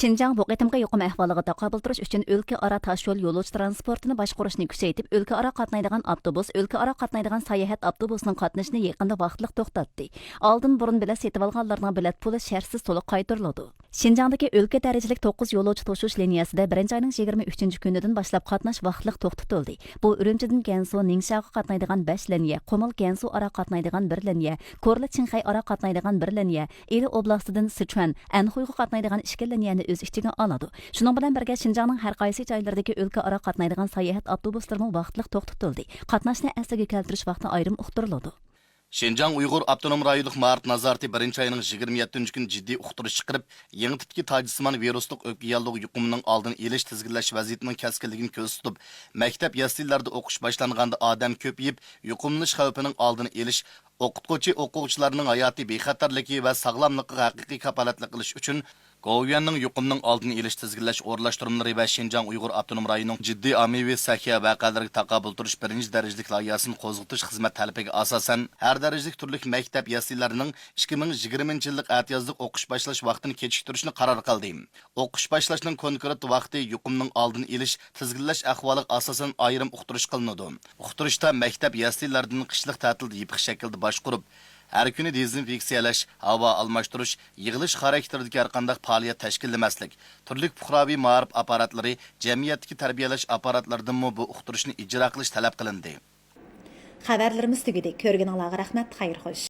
Şinjan bu qitimqi yuqum ahvoliga taqobil turish uchun o'lka aro toshyo'l yo'lovchi transportini boshqarishni kuchaytirib, o'lka aro qatnaydigan avtobus, o'lka aro qatnaydigan sayohat avtobusining qatnashini yaqinda vaqtliq to'xtatdi. Oldin burun bilan setib olganlarning bilet puli shartsiz to'liq qaytariladi. Şinjandagi o'lka darajalik 9 yo'lovchi toshish liniyasida 1-oyning 23 kunidan boshlab qatnash vaqtliq to'xtatildi. Bu Urumchidan Gansu Ningxaga qatnaydigan 5 liniya, Qumul Gansu aro qatnaydigan 1 liniya, Korla Qinxay aro qatnaydigan 1 liniya, Ili oblastidan Sichuan, Anxuyga qatnaydigan 2 liniyani o'z ichiga oladi. Shuning bilan birga Şinjanning har qaysi joylaridagi o'lka aro qatnaydigan sayohat avtobuslarning vaqtliq to'xtatildi. Qatnashni asliga keltirish vaqti ayrim uqtiriladi. Şinjan Uyghur Avtonom rayonluq ma'rif nazorati 1-oyning 27 kuni jiddiy uqtirish chiqarib, yangi tipki tajismon viruslik o'pka yalluq yuqumining oldini olish tizginlash vaziyatining keskinligini ko'rsatib, maktab yaslilarda o'qish boshlanganda odam ko'payib, yuqumlanish xavfining oldini olish, o'quvchilarning hayotiy bexatarligi va sog'lomligiga haqiqiy kapolatlik qilish uchun Goviyanning yuqumning oldini olish tizginlash o'rlashtirimlari va Şinjan Uyghur Avtonom rayonining jiddiy ommaviy sahiya vaqalariga taqobil turish 1-darajalik loyihasini qo'zg'atish xizmat talabiga asosan har darajalik turli maktab yaslilarining 2020-yillik atiyozlik o'qish boshlash vaqtini kechiktirishni qaror qildi. O'qish boshlashning konkret vaqti yuqumning oldini olish tizginlash ahvoli asosan ayrim uqtirish qilinadi. Uqtirishda maktab yaslilaridan qishliq ta'tilda yipiq shaklda boshqarib har kuni dezinfeksiyalash, havo almashtirish, yig'ilish xarakteridagi har qanday faoliyat tashkillamaslik, turli fuqaroviy ma'rif apparatlari, jamiyatdagi tarbiyalash apparatlaridan bu uqtirishni ijro qilish talab qilindi. Xabarlarimiz tugadi. Ko'rganingizga rahmat, xayr xo'sh.